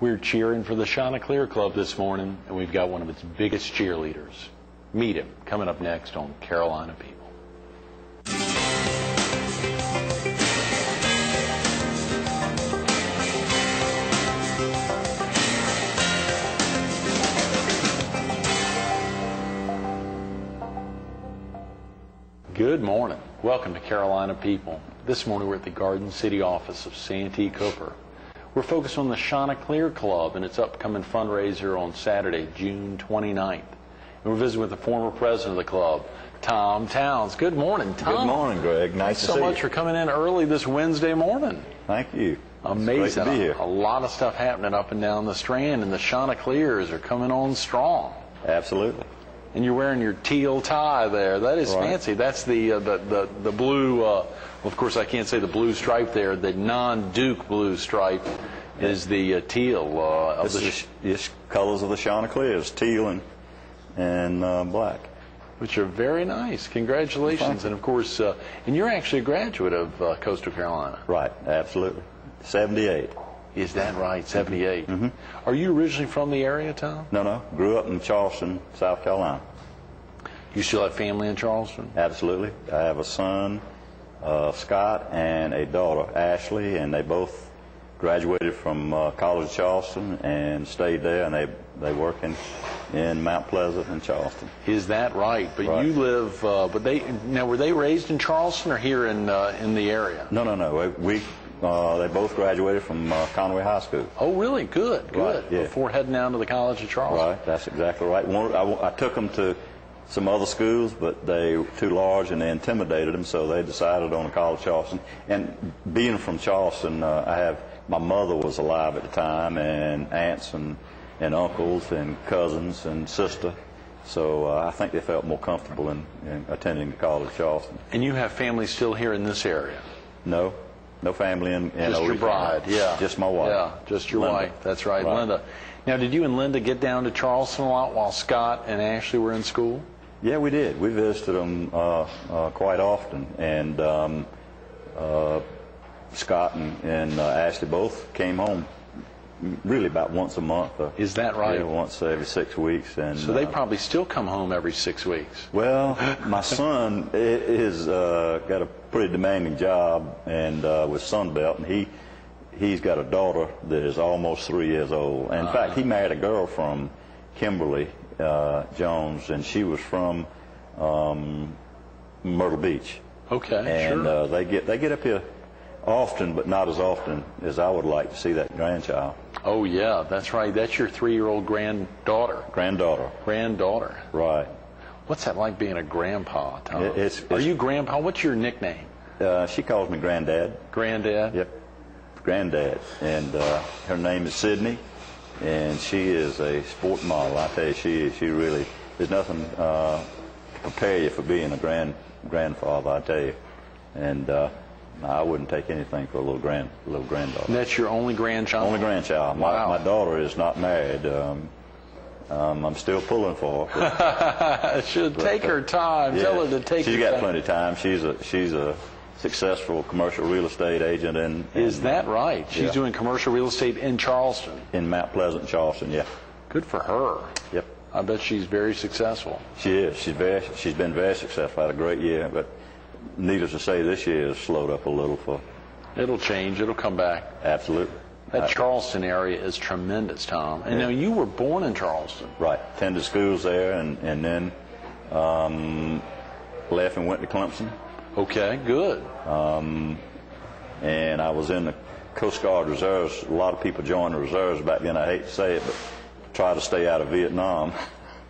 We're cheering for the Chanticleer Club this morning, and we've got one of its biggest cheerleaders. Meet him, coming up next on Carolina People. Good morning. Welcome to Carolina People. This morning we're at the Garden City office of Santee Cooper. We're focused on the Chanticleer Club and its upcoming fundraiser on Saturday, June 29th. And we're visiting with the former president of the club, Tom Towns. Good morning, Tom. Good morning, Greg. Nice to see you. Thanks so much for coming in early this Wednesday morning. Thank you. Amazing. It's great to be here. A lot of stuff happening up and down the Strand, and the Chanticleers are coming on strong. Absolutely. And you're wearing your teal tie there. That is fancy. That's the blue, well, of course I can't say the blue stripe there. The non-Duke blue stripe is the teal. It's colors of the Chanticleers, teal and black. Which are very nice. Congratulations. And of course, and you're actually a graduate of Coastal Carolina. Right, absolutely. 78. Is that right? 78. Mm-hmm. Are you originally from the area, Tom? No. Grew up in Charleston, South Carolina. You still have family in Charleston? Absolutely. I have a son, Scott, and a daughter, Ashley, and they both graduated from College of Charleston and stayed there, and they work in Mount Pleasant and Charleston. Is that right? But right. You live, now were they raised in Charleston or here in the area? No. They both graduated from Conway High School. Oh, really? Good. Right, yeah. Before heading down to the College of Charleston. Right, that's exactly right. I took them to some other schools, but they were too large and they intimidated them, so they decided on a College of Charleston. And being from Charleston, my mother was alive at the time, and aunts and uncles and cousins and sister. So I think they felt more comfortable in attending the College of Charleston. And you have family still here in this area? No family in just your bride, yeah. Just my wife. Yeah, just your Linda. wife. That's right, Linda. Now, did you and Linda get down to Charleston a lot while Scott and Ashley were in school? Yeah, we did. We visited them quite often, and Scott and Ashley both came home really about once a month. Is that right? Yeah, once every 6 weeks. And so they probably still come home every 6 weeks. Well, my son is got a pretty demanding job and with Sunbelt, and he's got a daughter that is almost 3 years old. And in fact, he married a girl from Kimberly Jones, and she was from Myrtle Beach. Okay, and sure. They get up here often, but not as often as I would like to see that grandchild. Oh, yeah, that's right. That's your 3-year-old granddaughter. Granddaughter. Right. What's that like being a grandpa, Tom? Are you grandpa? What's your nickname? She calls me Granddad. Granddad? Yep, Granddad. And her name is Sydney, and she is a sport model. I tell you, she really, there's nothing to prepare you for being a grandfather, I tell you. And I wouldn't take anything for a little granddaughter. And that's your only grandchild? Only grandchild. Wow. My daughter is not married. I'm still pulling for her. Should take her time. Yeah, Tell her to take her time. She's got plenty of time. She's a successful commercial real estate agent. Is that right? She's doing commercial real estate in Charleston? In Mount Pleasant, Charleston, yeah. Good for her. Yep. I bet she's very successful. She is. She's been very successful. Had a great year, but needless to say, this year has slowed up a little for. It'll change. It'll come back. Absolutely. That Charleston area is tremendous, Tom. And now you were born in Charleston. Right. Attended schools there, and then left and went to Clemson. Okay, good. And I was in the Coast Guard Reserves. A lot of people joined the reserves back then. I hate to say it, but try to stay out of Vietnam.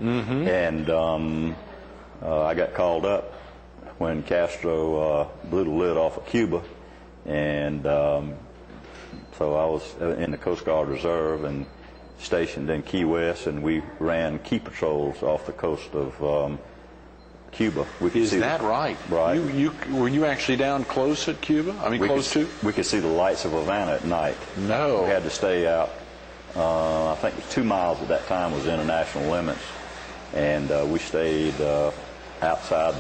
Mm-hmm. And I got called up when Castro blew the lid off of Cuba, and so I was in the Coast Guard Reserve and stationed in Key West, and we ran key patrols off the coast of Cuba. Is that right? Right. Were you actually down close at Cuba? I mean, close to? We could see the lights of Havana at night. No. We had to stay out. I think it was 2 miles at that time was international limits, and we stayed outside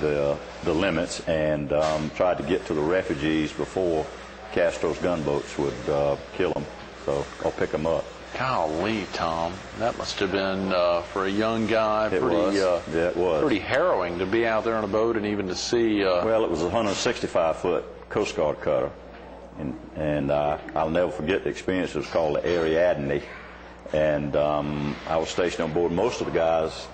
the limits and tried to get to the refugees before Castro's gunboats would kill them. so I'll pick them up. Golly, Tom, that must have been for a young guy It was. Yeah, it was. Pretty harrowing to be out there on a boat and even to see. Well, it was a 165-foot Coast Guard cutter, and I'll never forget the experience. It was called the Ariadne, and I was stationed on board. Most of the guys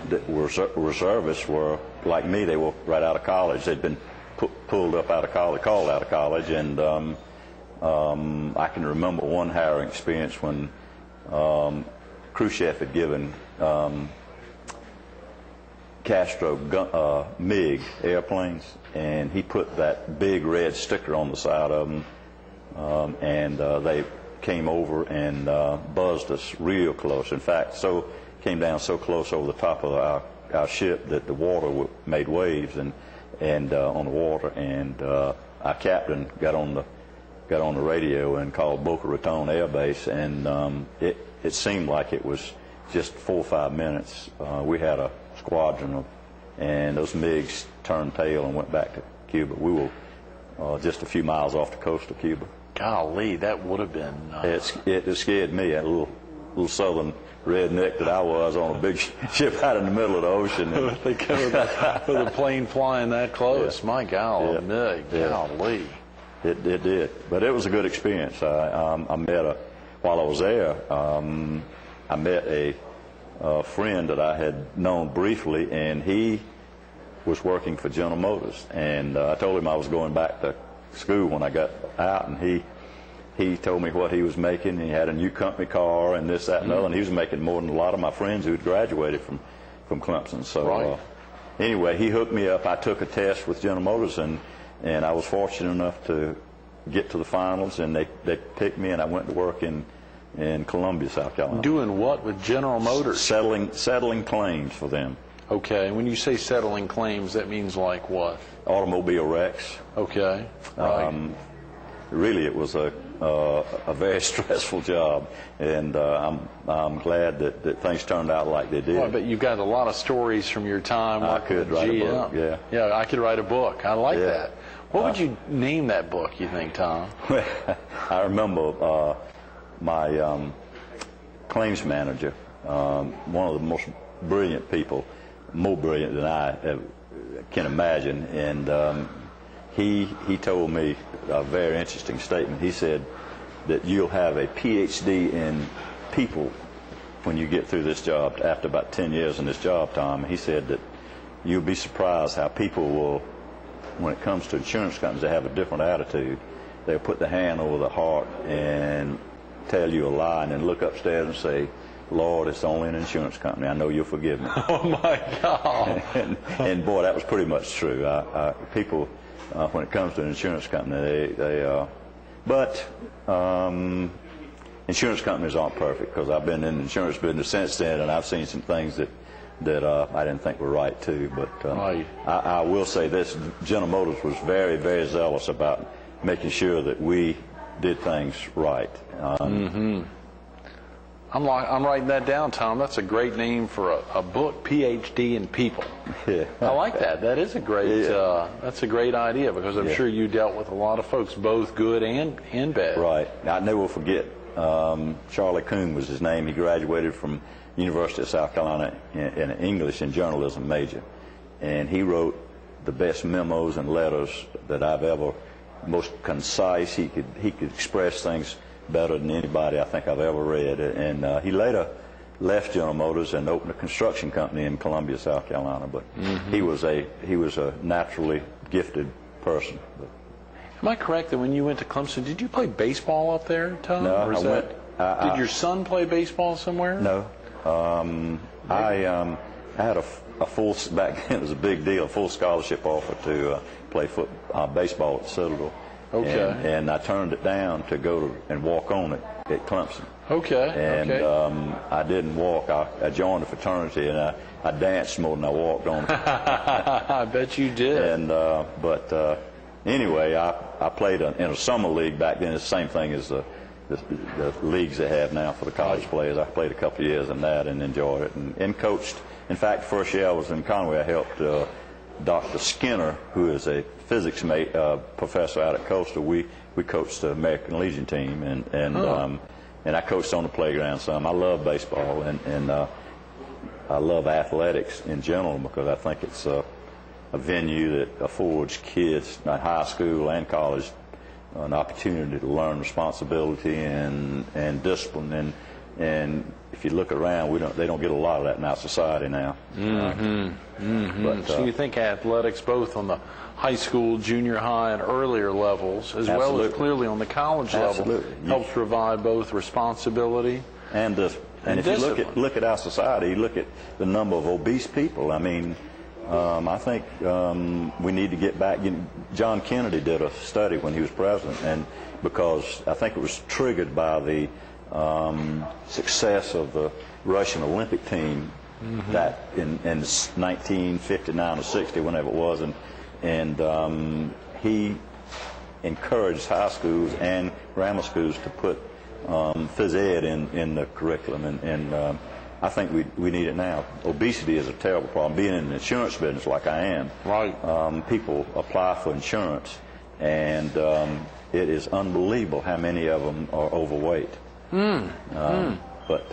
that were reservists were like me. They were right out of college. They'd been pulled up out of college, called out of college, and I can remember one harrowing experience when Khrushchev had given Castro MiG airplanes, and he put that big red sticker on the side of them, and they came over and buzzed us real close. In fact, came down so close over the top of our ship that the water made waves and on the water, and our captain got on the radio and called Boca Raton Air Base, and it seemed like it was just 4 or 5 minutes. We had a squadron and those MiGs turned tail and went back to Cuba. We were just a few miles off the coast of Cuba. Golly, that would have been. It scared me, a little southern redneck that I was, on a big ship out in the middle of the ocean. With a plane flying that close. Yeah. My God, yeah. MiG, yeah. Golly. It did, but it was a good experience. I met while I was there, I met a friend that I had known briefly, and he was working for General Motors. And I told him I was going back to school when I got out, and he told me what he was making. He had a new company car and this, that, and other, and he was making more than a lot of my friends who had graduated from Clemson. So right. Anyway, he hooked me up. I took a test with General Motors, and I was fortunate enough to get to the finals, and they picked me, and I went to work in Columbia, South Carolina. Doing what with General Motors? Settling claims for them. Okay. When you say settling claims, that means like what? Automobile wrecks. Okay. Right. Really, it was a very stressful job, and I'm glad that things turned out like they did. Well, but you've got a lot of stories from your time. I could write a book. Yeah. Yeah, I could write a book. I like that. What would you name that book, you think, Tom? I remember my claims manager, one of the most brilliant people, more brilliant than I can imagine, and he told me a very interesting statement. He said that you'll have a PhD in people when you get through this job. After about 10 years in this job, Tom, he said that you'll be surprised how people will, when it comes to insurance companies, they have a different attitude. They'll put the hand over the heart and tell you a lie, and then look upstairs and say, Lord, it's only an insurance company. I know you'll forgive me. Oh, my God. and boy, that was pretty much true. People, when it comes to an insurance company, but insurance companies aren't perfect, because I've been in the insurance business since then, and I've seen some things that I didn't think were right, too. But I will say this, General Motors was very, very zealous about making sure that we did things right. I'm writing that down, Tom. That's a great name for a book, PhD in people. Yeah. I like that. That is a great. That's a great idea, because I'm sure you dealt with a lot of folks, both good and bad. Right. I never will forget. Charlie Coon was his name. He graduated from University of South Carolina in an English and journalism major, and he wrote the best memos and letters that I've ever. Most concise. He could express things better than anybody I think I've ever read. And he later left General Motors and opened a construction company in Columbia, South Carolina. But he was a naturally gifted person. But. Am I correct that when you went to Clemson, did you play baseball up there, Tom? No, or did your son play baseball somewhere? No. I had a full, back then it was a big deal, a full scholarship offer to play baseball at Citadel. Okay. And I turned it down to go and walk on it at Clemson. Okay. And I didn't walk. I joined a fraternity, and I danced more than I walked on it. I bet you did. And but anyway, I played in a summer league back then. It's the same thing as the leagues they have now for the college players. I played a couple of years in that and enjoyed it, and coached. In fact, the first year I was in Conway, I helped Dr. Skinner, who is a physics professor out at Coastal. We we coached the American Legion team, and I coached on the playground some. I love baseball, and I love athletics in general because I think it's a venue that affords kids at high school and college an opportunity to learn responsibility and discipline. And if you look around, they don't get a lot of that in our society now. But, so you think athletics, both on the high school, junior high, and earlier levels, as well as clearly on the college level, helps provide both responsibility and discipline. And if you look at our society, you look at the number of obese people. I mean, I think we need to get back. John Kennedy did a study when he was president, and because I think it was triggered by the success of the Russian Olympic team that in 1959 or 60, whenever it was, and he encouraged high schools and grammar schools to put phys ed in the curriculum, and I think we need it now. Obesity is a terrible problem. Being in the insurance business like I am, right? People apply for insurance, and it is unbelievable how many of them are overweight. But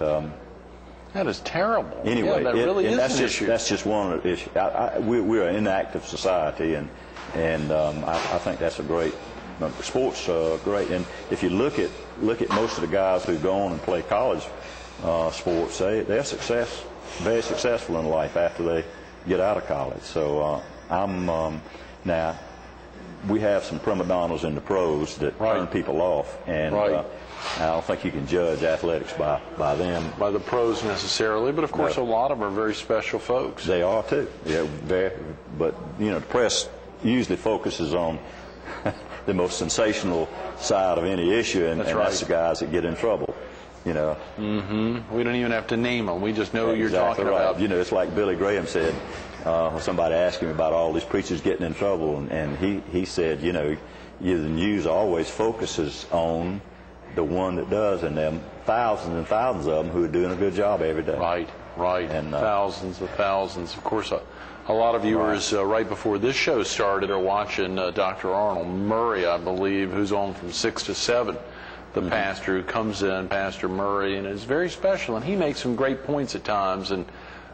that is terrible. Anyway, that really is an issue. That's just one of the issues. We're an inactive society, and I think that's a great. Sports great, and if you look at most of the guys who go on and play college sports, they're very successful in life after they get out of college. So now we have some prima donnas in the pros that turn people off, and I don't think you can judge athletics by them. By the pros necessarily, but of course a lot of them are very special folks. They are too. Yeah, but the press usually focuses on the most sensational side of any issue, and that's the guys that get in trouble. We don't even have to name them. We just know who you're talking about. It's like Billy Graham said. Somebody asked him about all these preachers getting in trouble, and he said, the news always focuses on the one that does, and them thousands and thousands of them who are doing a good job every day. Right. And thousands of thousands. Of course, a lot of viewers right before this show started are watching Dr. Arnold Murray, I believe, who's on from 6 to 7. The pastor who comes in, Pastor Murray, and is very special, and he makes some great points at times. And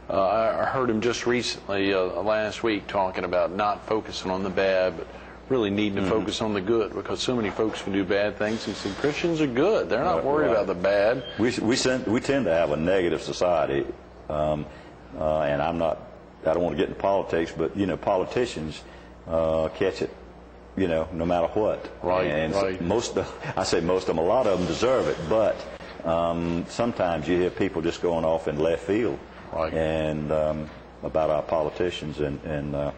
I heard him just recently, last week, talking about not focusing on the bad, but really needing to focus on the good, because so many folks can do bad things, and some Christians are good. They're not worried about the bad. We tend to have a negative society, and I don't want to get into politics, but politicians catch it, no matter what. And I say most of them, a lot of them deserve it, but sometimes you hear people just going off in left field, and about our politicians, and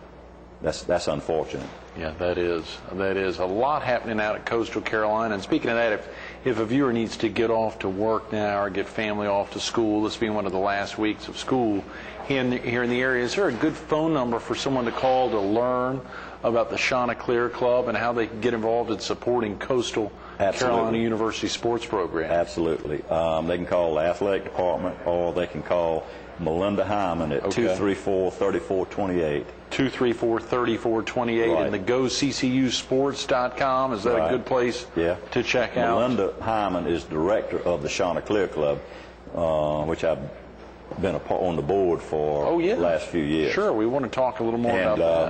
that's unfortunate. Yeah, that is a lot happening out at Coastal Carolina. And speaking of that, if a viewer needs to get off to work now or get family off to school, this being one of the last weeks of school here in the area, is there a good phone number for someone to call to learn about the Chanticleer Club and how they can get involved in supporting Coastal Carolina University sports program? Absolutely. They can call the athletic department, or they can call Melinda Hyman at 234-3428. 234-3428, and the GoCCUsports.com. Is that a good place to check out? Melinda Hyman is director of the Chanticleer Club, which I've been on the board for the last few years. Sure, we want to talk a little more about that.